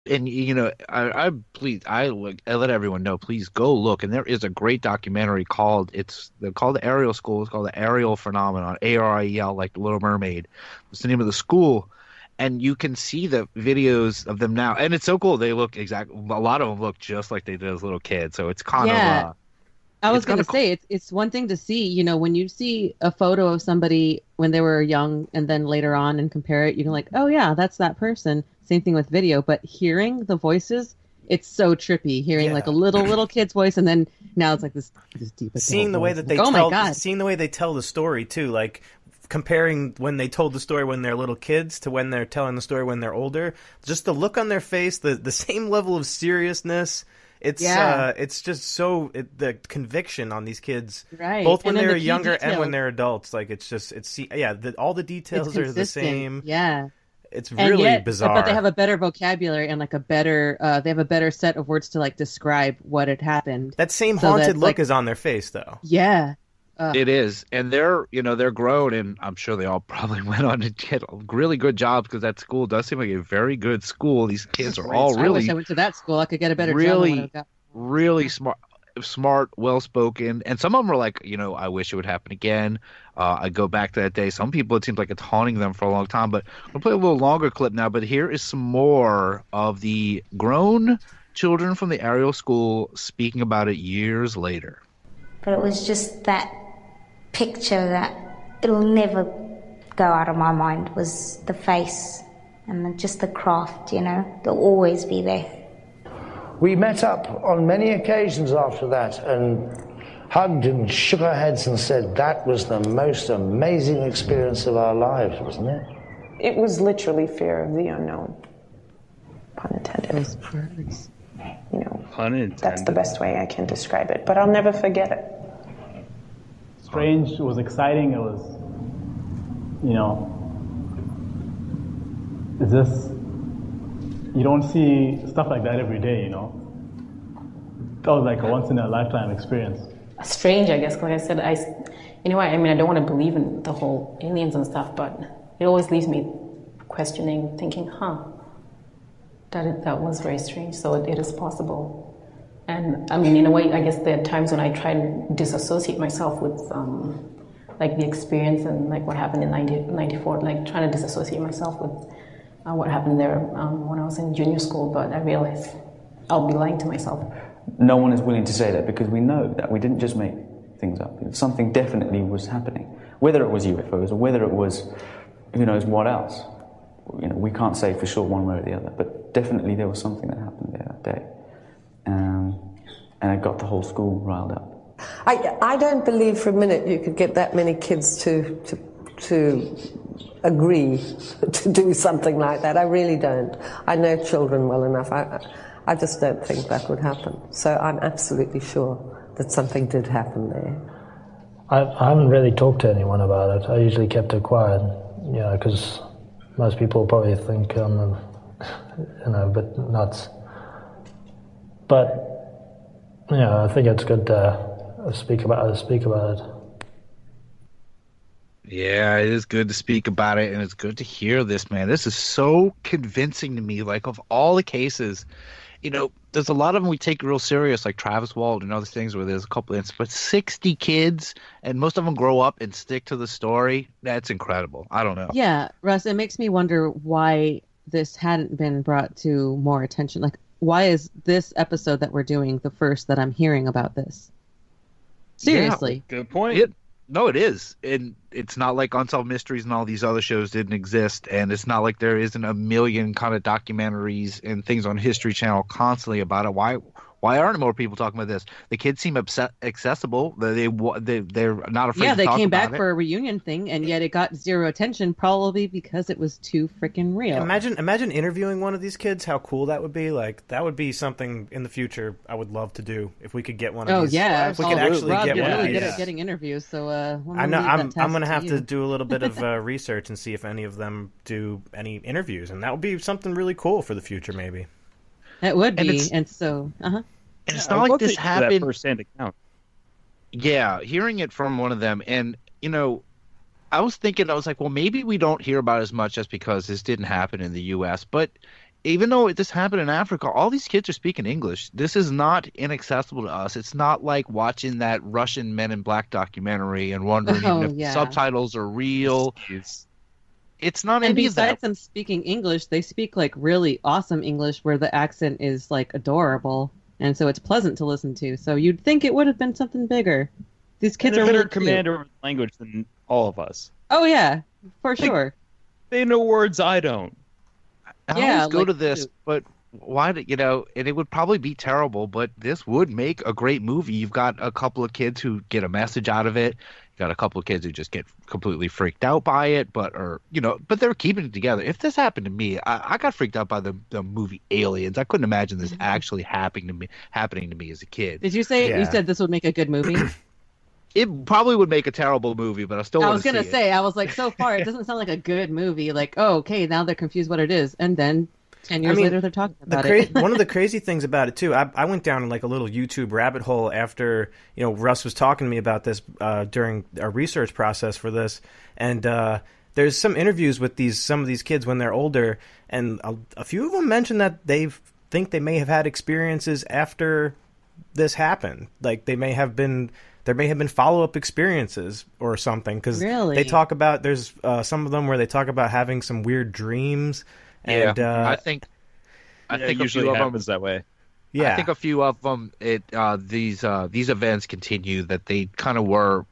And I let everyone know, please go look. And there is a great documentary they're called the Ariel School. It's called the Ariel Phenomenon, Ariel, like the Little Mermaid. It's the name of the school, and you can see the videos of them now, and it's so cool. They look exactly. A lot of them look just like they did as little kids. So Yeah, I was it's kind gonna of cool. say it's one thing to see, when you see a photo of somebody when they were young and then later on and compare it, you can like, oh yeah, that's that person. Same thing with video, but hearing the voices, it's so trippy. Hearing like a Yeah. little kid's voice, and then now it's like this deep adult Seeing the way voice. that Like, oh my God. seeing the way they tell the story too, like comparing when they told the story when they're little kids to when they're telling the story when they're older, just the look on their face, the same level of seriousness. Yeah, It's just so the conviction on these kids, right. both when And then the they're key younger and when details, they're adults. Like yeah, all the it's details are the consistent. same. Yeah. It's And really yet, but they bizarre. have a better vocabulary and like they have a better set of words to like describe what had happened. That same So haunted that's look like, is on their face, though. yeah. It is, and they're grown, and I'm sure they all probably went on to get really good jobs because that school does seem like a very good school. These kids are all I wish I really, went to that school. I could get a better job than what really, I've got. really smart, well spoken, and some of them are like, I wish it would happen again. I go back to that day. Some people, it seems like it's haunting them for a long time. But we'll play a little longer clip now. But here is some more of the grown children from the Ariel School speaking about it years later. But it was just that picture that it'll never go out of my mind was the face and just the craft, they'll always be there. We met up on many occasions after that and hugged and shook our heads and said that was the most amazing experience of our lives, wasn't it? It was literally fear of the unknown. Pun intended. Those birds. Pun intended. That's the best way I can describe it, but I'll never forget it. Strange, it was exciting, it was, it's just, you don't see stuff like that every day, That was like a once in a lifetime experience. Strange, I guess, 'cause like I said, I don't want to believe in the whole aliens and stuff, but it always leaves me questioning, thinking, that was very strange, so it is possible. And I mean, in a way, I guess there are times when I try to disassociate myself with like the experience and like what happened in 94, like trying to disassociate myself with what happened there when I was in junior school, but I realize I'll be lying to myself. No one is willing to say that because we know that we didn't just make things up. Something definitely was happening. Whether it was UFOs or whether it was who knows what else. We can't say for sure one way or the other, but definitely there was something that happened there that day. And it got the whole school riled up. I don't believe for a minute you could get that many kids to agree to do something like that. I really don't. I know children well enough. I just don't think that would happen. So I'm absolutely sure that something did happen there. I haven't really talked to anyone about it. I usually kept it quiet, because most people probably think I'm, a bit nuts. But, I think it's good to speak about it. Yeah, it is good to speak about it, and it's good to hear this, man. This is so convincing to me. Like, of all the cases, there's a lot of them we take real serious, like Travis Wald and other things where there's a couple instances, but 60 kids, and most of them grow up and stick to the story. That's incredible. I don't know. Yeah, Russ, it makes me wonder why this hadn't been brought to more attention. Like, why is this episode that we're doing the first that I'm hearing about this? Seriously. Yeah, good point. It is. And it's not like Unsolved Mysteries and all these other shows didn't exist. And it's not like there isn't a million kind of documentaries and things on History Channel constantly about it. Why aren't more people talking about this? The kids seem accessible. They're not afraid Yeah, to they talk came about back it. for a reunion thing, and yet it got zero attention, probably because it was too freaking real. Imagine interviewing one of these kids. How cool that would be! Like that would be something in the future I would love to do if we could get one of these. Oh yeah, if we could actually Rob, get you're one really of good these. at getting interviews. So I know I'm gonna have to do a little bit of research and see if any of them do any interviews, and that would be something really cool for the future, maybe. It would And be, and so And it's not like this happened. That first-hand account. Yeah, hearing it from one of them, and I was like, well, maybe we don't hear about it as much just because this didn't happen in the U.S., but even though this happened in Africa, all these kids are speaking English. This is not inaccessible to us. It's not like watching that Russian Men in Black documentary and wondering even if the subtitles are real. It's not and any of that. besides them speaking English, they speak like really awesome English where the accent is like adorable, and so it's pleasant to listen to. So you'd think it would have been something bigger. These kids are better really command over language than all of us. Oh yeah, for sure. They know words I don't. I always go to this, but why do and it would probably be terrible, but this would make a great movie. You've got a couple of kids who get a message out of it. You got a couple of kids who just get completely freaked out by it, but they're keeping it together. If this happened to me, I got freaked out by the movie Aliens. I couldn't imagine this actually happening to me as a kid. Did you say you said this would make a good movie? It probably would make a terrible movie, but I still want to see it. I was going to say, I was like, so far, it doesn't sound like a good movie. Like, oh, okay, now they're confused what it is. And then 10 years later, they're talking about it. One of the crazy things about it, too, I went down like a little YouTube rabbit hole after, Russ was talking to me about this during our research process for this. And there's some interviews with some of these kids when they're older. And a few of them mentioned that they think they may have had experiences after this happened. Like, there may have been follow-up experiences or something, because they talk about there's some of them where they talk about having some weird dreams. And I think usually a few of happens them, that way. Yeah, I think a few of them these events continue that they kind of were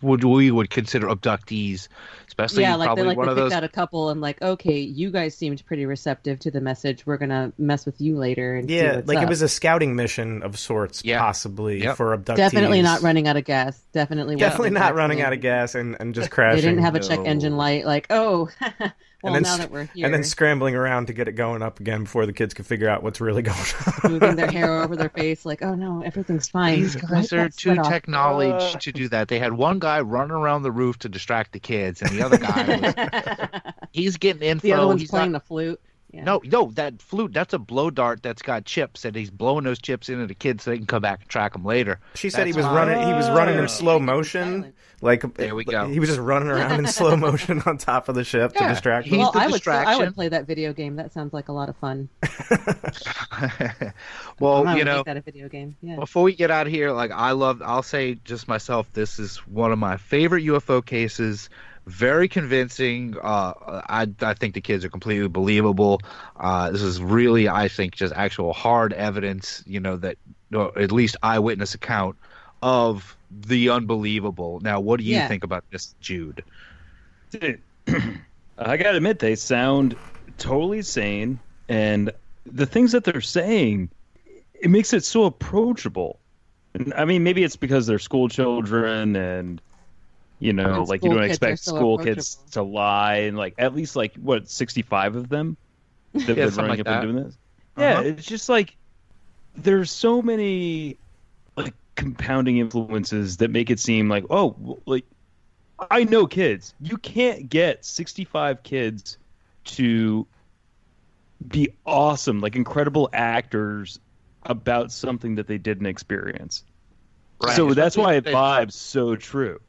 we would consider abductees, especially probably one of those. They picked out a couple and like, okay, you guys seemed pretty receptive to the message. We're gonna mess with you later and see what's up. It was a scouting mission of sorts, possibly for abductees. Definitely not running out of gas. Definitely not running out of gas and just crashing. They didn't have a check engine light. Like, oh. Well, now that we're here. And then scrambling around to get it going up again before the kids could figure out what's really going on. Moving their hair over their face like, oh no, everything's fine. These guys are too technology to do that. They had one guy running around the roof to distract the kids, and the other guy he's getting info. The other one's playing the flute. Yeah. No, that flute, that's a blow dart that's got chips, and he's blowing those chips into the kids so they can come back and track them later. She said he was running in slow motion. Like, there we go. He was just running around in slow motion on top of the ship to distract them. Well, I would play that video game. That sounds like a lot of fun. Well, make that a video game. Yeah. Before we get out of here, like I'll say just myself, this is one of my favorite UFO cases. Very convincing. I think the kids are completely believable. This is really, I think, just actual hard evidence, that at least eyewitness account of the unbelievable. Now, what do you think about this, Jude? Dude, I gotta admit, they sound totally sane, and the things that they're saying, it makes it so approachable. And, I mean, maybe it's because they're school children and like you don't expect school kids to lie, and like at least 65 of them that have been running up and doing this. Yeah, it's just like there's so many like compounding influences that make it seem like, I know kids. You can't get 65 kids to be awesome, like incredible actors about something that they didn't experience. Right. So that's why it vibes so true.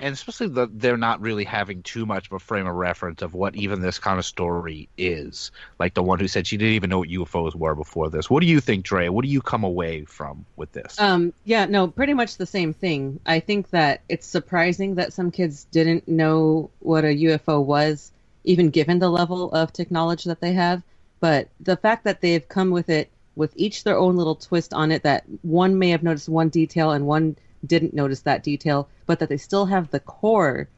And especially they're not really having too much of a frame of reference of what even this kind of story is. Like the one who said she didn't even know what UFOs were before this. What do you think, Dre? What do you come away from with this? Pretty much the same thing. I think that it's surprising that some kids didn't know what a UFO was, even given the level of technology that they have. But the fact that they've come with it with each their own little twist on it, that one may have noticed one detail and one didn't notice that detail, but that they still have the core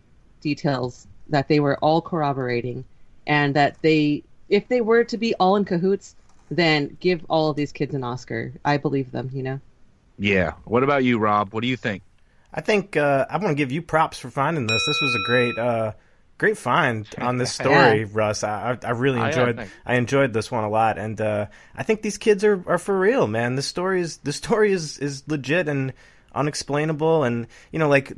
details that they were all corroborating, and that if they were to be all in cahoots, then give all of these kids an Oscar. I believe them, Yeah. What about you, Rob? What do you think? I think I want to give you props for finding this. This was a great find on this story, Russ. I really enjoyed this one a lot, and I think these kids are for real, man. This story is legit and unexplainable, and like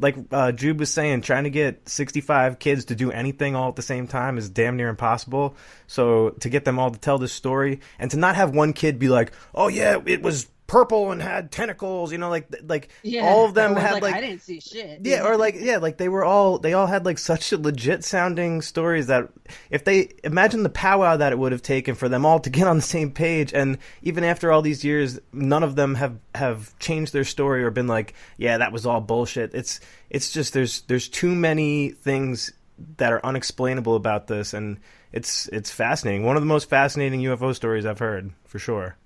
Jude was saying, trying to get 65 kids to do anything all at the same time is damn near impossible. So to get them all to tell this story and to not have one kid be like, oh yeah, it was purple and had tentacles, like Yeah, all of them or had I didn't see shit. Yeah, or like they all had like such legit sounding stories that if they imagine the powwow that it would have taken for them all to get on the same page, and even after all these years, none of them have changed their story or been like, yeah, that was all bullshit. It's just there's too many things that are unexplainable about this, and it's fascinating. One of the most fascinating UFO stories I've heard, for sure.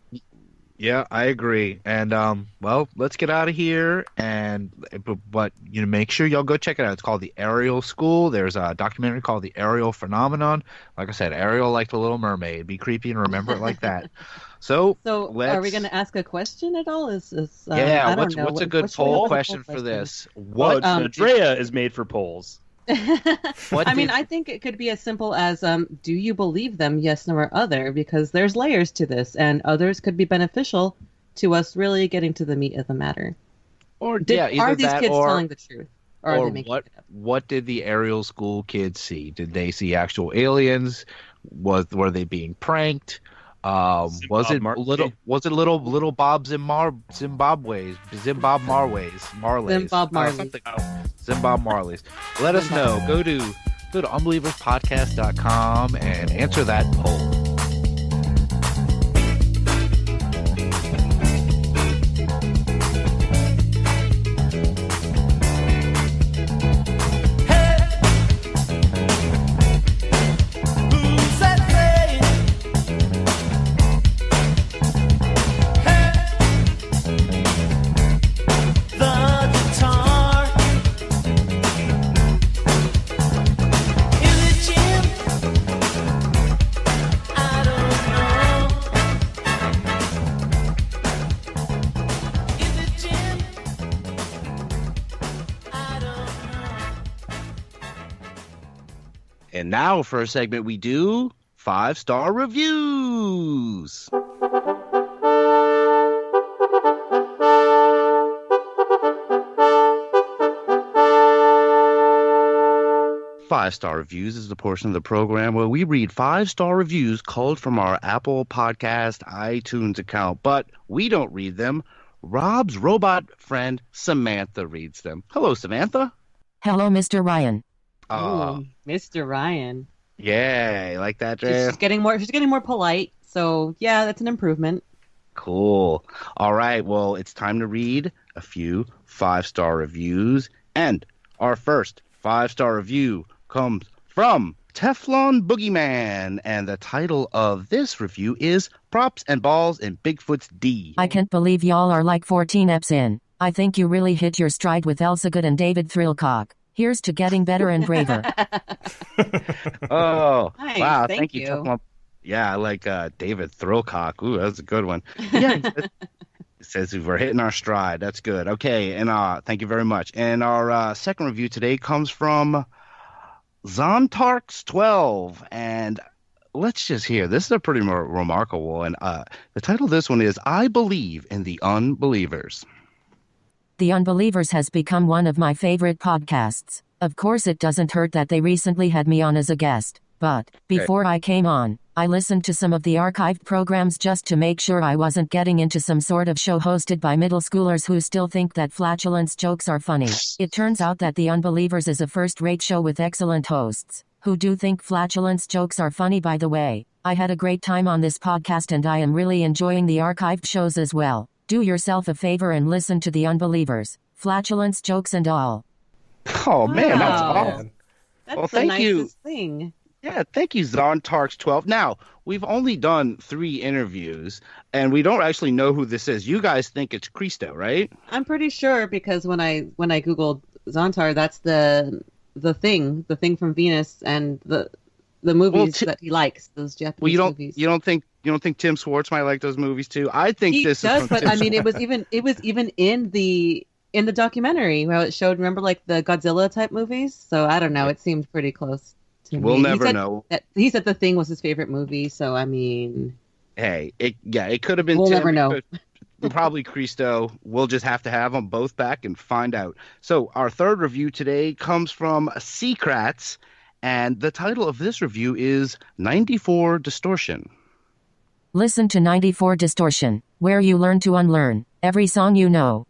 Yeah, I agree. And well, let's get out of here. But make sure y'all go check it out. It's called the Ariel School. There's a documentary called the Ariel Phenomenon. Like I said, Ariel like the Little Mermaid. Be creepy and remember it like that. So are we going to ask a question at all? What's a good poll question for this? What Andrea is made for polls. I think it could be as simple as, do you believe them, yes, no, or other? Because there's layers to this, and others could be beneficial to us really getting to the meat of the matter. Or are these kids telling the truth? Or are they making it up? What did the Ariel School kids see? Did they see actual aliens? Were they being pranked? Was it little Bob Zimbabwe's Marleys? Let us know. Go to unbelieverspodcast.com and answer that poll. And now for a segment we do 5-star reviews. Five-star reviews is the portion of the program where we read 5-star reviews culled from our Apple Podcast iTunes account, but we don't read them. Rob's robot friend Samantha reads them. Hello, Samantha. Hello, Mr. Ryan. Mr. Ryan. Yeah, you like that, Dre? She's getting more polite, so yeah, that's an improvement. Cool. All right, well, it's time to read a few 5-star reviews, and our first 5-star review comes from Teflon Boogeyman, and the title of this review is Props and Balls in Bigfoot's D. I can't believe y'all are like 14 eps in. I think you really hit your stride with Elsa Good and David Thrillcock. Here's to getting better and braver. Oh, nice, wow. Thank you. Teflon. Yeah, I like David Thrillcock. Ooh, that's a good one. Yeah, it says we're hitting our stride. That's good. Okay, and thank you very much. And our second review today comes from Zontarks12, and let's just hear. This is a pretty remarkable, and the title of this one is I Believe in the Unbelievers. The Unbelievers has become one of my favorite podcasts. Of course, it doesn't hurt that they recently had me on as a guest. But before I came on, I listened to some of the archived programs just to make sure I wasn't getting into some sort of show hosted by middle schoolers who still think that flatulence jokes are funny. It turns out that The Unbelievers is a first-rate show with excellent hosts who do think flatulence jokes are funny. By the way, I had a great time on this podcast and I am really enjoying the archived shows as well. Do yourself a favor and listen to The Unbelievers, flatulence jokes and all. Oh, man, that was awesome. That's the nicest thing. Yeah, thank you, Zontarks12. Now, we've only done 3 interviews, and we don't actually know who this is. You guys think it's Christo, right? I'm pretty sure because when I googled Zontar, that's the thing from Venus and the movies that he likes, those Japanese movies. You don't think Tim Swartz might like those movies too? I think he this does, is from but Tim I mean, Swartz. it was even in the documentary where it showed. Remember, like the Godzilla type movies. So I don't know. It seemed pretty close to me. We'll never know. He said The Thing was his favorite movie. So I mean, hey, it could have been. We'll Tim, never know. Probably Christo. We'll just have to have them both back and find out. So our third review today comes from Secrets, and the title of this review is 94 Distortion. Listen to 94 Distortion, where you learn to unlearn every song you know.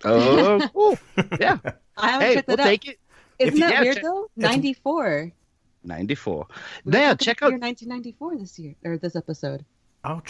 Oh, cool. Yeah. I haven't Hey, checked we'll that out. take it. Isn't that weird check- though? 94. 94. We were Yeah, talking check about out. year 1994 this year or this episode. Oh,